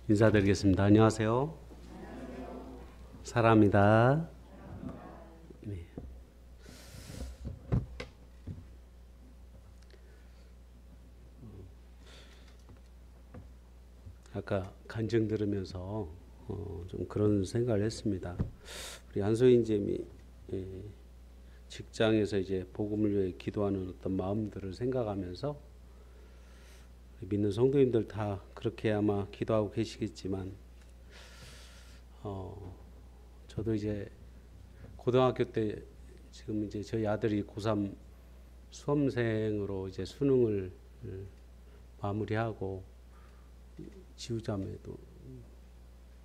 인사드리겠습니다. 안녕하세요. 사라입니다. 네. 아까 간증 들으면서 좀 그런 생각을 했습니다. 우리 안소인 잼이 직장에서 이제 복음을 위해 기도하는 어떤 마음들을 생각하면서 믿는 성도님들 다 그렇게 아마 기도하고 계시겠지만 저도 이제 고등학교 때 지금 이제 저희 아들이 고3 수험생으로 이제 수능을 마무리하고 지우자매도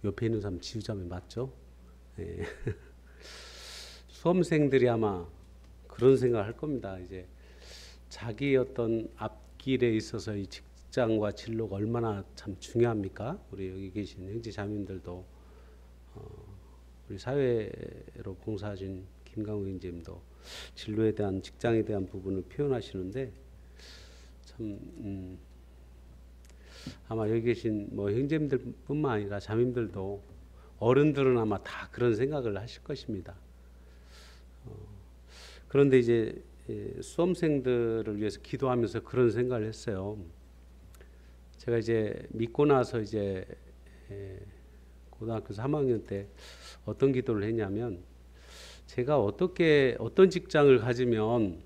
옆에 있는 사람 지우자매 맞죠? 예. 수험생들이 아마 그런 생각을 할 겁니다. 이제 자기 어떤 앞길에 있어서 이 직장과 진로가 얼마나 참 중요합니까? 우리 여기 계신 형제 자매님들도 우리 사회로 봉사하신 김강우 형제님도 진로에 대한 직장에 대한 부분을 표현하시는데 참 아마 여기 계신 뭐 형제님들뿐만 아니라 자매님들도 어른들은 아마 다 그런 생각을 하실 것입니다. 그런데 이제 수험생들을 위해서 기도하면서 그런 생각을 했어요. 제가 이제 믿고 나서 이제 고등학교 3학년 때 어떤 기도를 했냐면 제가 어떤 직장을 가지면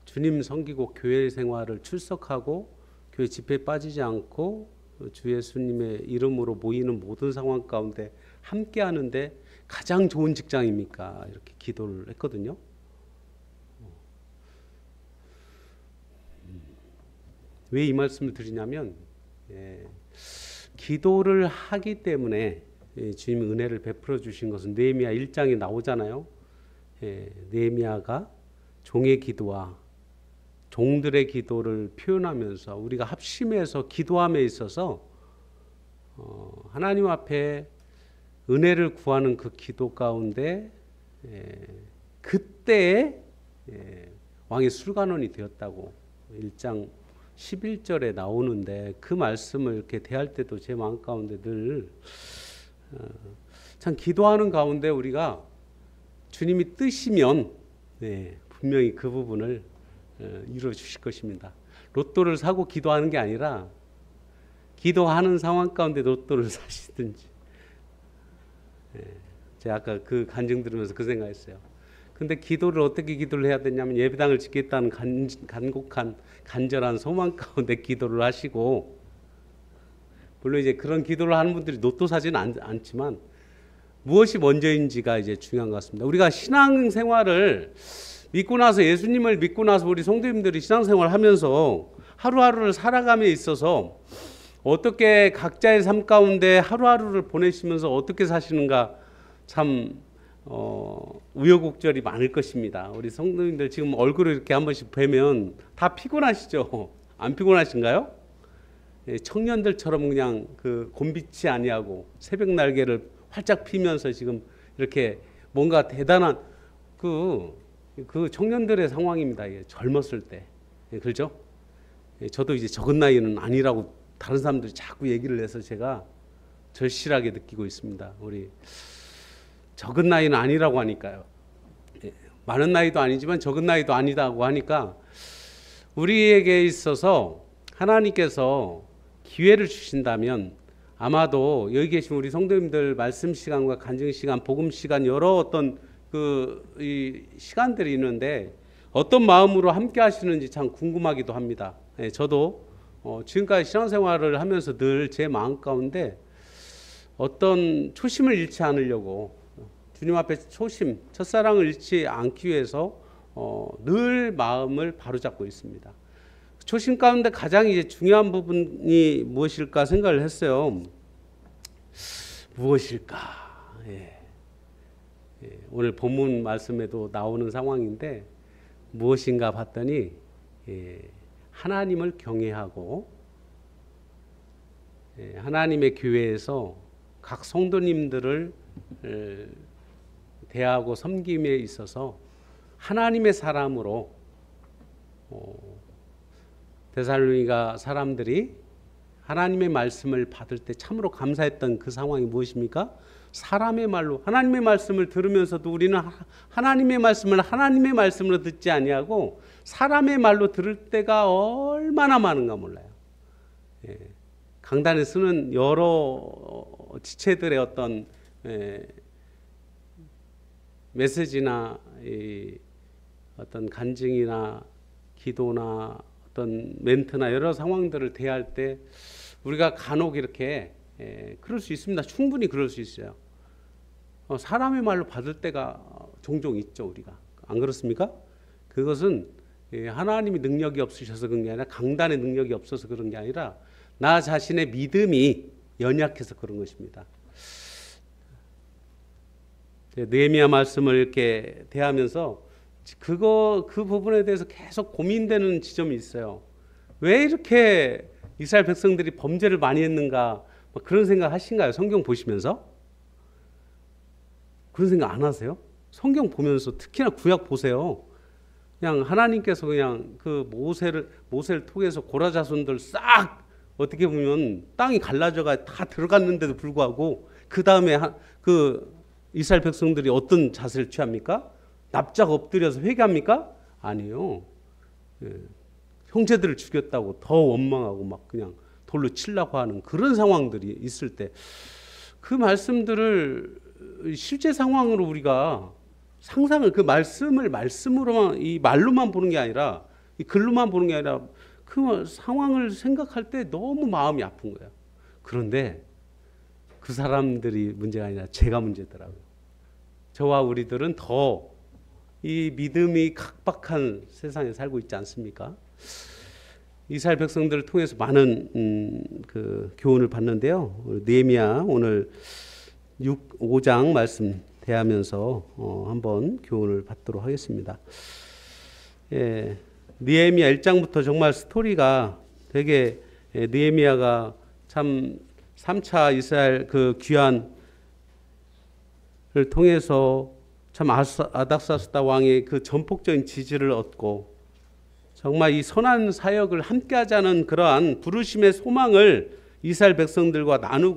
주님 섬기고 교회 생활을 출석하고 교회 집회에 빠지지 않고 주 예수님의 이름으로 모이는 모든 상황 가운데 함께 하는데 가장 좋은 직장입니까? 이렇게 기도를 했거든요. 왜 이 말씀을 드리냐면 기도를 하기 때문에 주님 은혜를 베풀어 주신 것은 느헤미야 1장에 나오잖아요. 느헤미야가 종의 기도와 종들의 기도를 표현하면서 우리가 합심해서 기도함에 있어서 하나님 앞에 은혜를 구하는 그 기도 가운데 그때에 왕의 술관원이 되었다고 1장 11절에 나오는데 그 말씀을 이렇게 대할 때도 제 마음 가운데 늘 참 기도하는 가운데 우리가 주님이 뜨시면 분명히 그 부분을 이루어 주실 것입니다. 로또를 사고 기도하는 게 아니라 기도하는 상황 가운데 로또를 사시든지 제가 아까 그 간증 들으면서 그 생각했어요. 근데 기도를 어떻게 기도를 해야 되냐면 예배당을 짓겠다는 간곡한 간절한 소망 가운데 기도를 하시고 물론 이제 그런 기도를 하는 분들이 로또 사지는 않지만 무엇이 먼저인지가 이제 중요한 것 같습니다. 우리가 신앙생활을 믿고 나서 예수님을 믿고 나서 우리 성도님들이 신앙생활을 하면서 하루하루를 살아감에 있어서 어떻게 각자의 삶 가운데 하루하루를 보내시면서 어떻게 사시는가 참 우여곡절이 많을 것입니다. 우리 성도님들 지금 얼굴을 이렇게 한 번씩 뵈면 다 피곤하시죠? 안 피곤하신가요? 청년들처럼 그냥 그 곤빛이 아니하고 새벽 날개를 활짝 피면서 지금 이렇게 뭔가 대단한 그 청년들의 상황입니다. 젊었을 때. 그렇죠? 저도 이제 적은 나이는 아니라고 다른 사람들이 자꾸 얘기를 해서 제가 절실하게 느끼고 있습니다. 우리 적은 나이는 아니라고 하니까요. 많은 나이도 아니지만 적은 나이도 아니다고 하니까 우리에게 있어서 하나님께서 기회를 주신다면 아마도 여기 계신 우리 성도님들 말씀 시간과 간증 시간, 복음 시간 여러 어떤 이 시간들이 있는데 어떤 마음으로 함께 하시는지 참 궁금하기도 합니다. 저도 지금까지 신앙생활을 하면서 늘 제 마음 가운데 어떤 초심을 잃지 않으려고 주님 앞에 초심, 첫사랑을 잃지 않기 위해서 늘 마음을 바로잡고 있습니다. 초심 가운데 가장 이제 중요한 부분이 무엇일까 생각을 했어요. 무엇일까? 오늘 본문 말씀에도 나오는 상황인데 무엇인가 봤더니 하나님을 경외하고 하나님의 교회에서 각 성도님들을 대하고 섬김에 있어서 하나님의 사람으로 데살로니가 사람들이 하나님의 말씀을 받을 때 참으로 감사했던 그 상황이 무엇입니까? 사람의 말로 하나님의 말씀을 들으면서도 우리는 하나님의 말씀으로 듣지 아니하고 사람의 말로 들을 때가 얼마나 많은가 몰라요. 예. 강단에 쓰는 여러 지체들의 어떤 메시지나 어떤 간증이나 기도나 어떤 멘트나 여러 상황들을 대할 때 우리가 간혹 이렇게 그럴 수 있습니다. 충분히 그럴 수 있어요. 사람의 말로 받을 때가 종종 있죠. 우리가 안 그렇습니까? 그것은 하나님이 능력이 없으셔서 그런 게 아니라 강단의 능력이 없어서 그런 게 아니라 나 자신의 믿음이 연약해서 그런 것입니다. 느헤미야 말씀을 이렇게 대하면서 그 부분에 대해서 계속 고민되는 지점이 있어요. 왜 이렇게 이스라엘 백성들이 범죄를 많이 했는가 그런 생각 하신가요? 성경 보시면서 그런 생각 안 하세요? 성경 보면서 특히나 구약 보세요. 그냥 하나님께서 그냥 그 모세를 통해서 고라 자손들 싹 어떻게 보면 땅이 갈라져가 다 들어갔는데도 불구하고 그 다음에 그 이스라엘 백성들이 어떤 자세를 취합니까? 납작 엎드려서 회개합니까? 아니요. 형제들을 죽였다고 더 원망하고 막 그냥 돌로 치려고 하는 그런 상황들이 있을 때 그 말씀들을 실제 상황으로 우리가 상상을 그 말씀으로만 이 말로만 보는 게 아니라 이 글로만 보는 게 아니라 그 상황을 생각할 때 너무 마음이 아픈 거예요. 그런데 그 사람들이 문제가 아니라 제가 문제더라고요. 저와 우리들은 더 이 믿음이 각박한 세상에 살고 있지 않습니까? 이스라엘 백성들을 통해서 많은 그 교훈을 받는데요. 느헤미야 오늘 5장 말씀 대하면서 한번 교훈을 받도록 하겠습니다. 느헤미야 1장부터 정말 스토리가 되게 느헤미야가 참 3차 이스라엘 그 귀환을 통해서 참 아닥사스다 왕의 그 전폭적인 지지를 얻고 정말 이 선한 사역을 함께하자는 그러한 부르심의 소망을 이스라엘 백성들과 나누고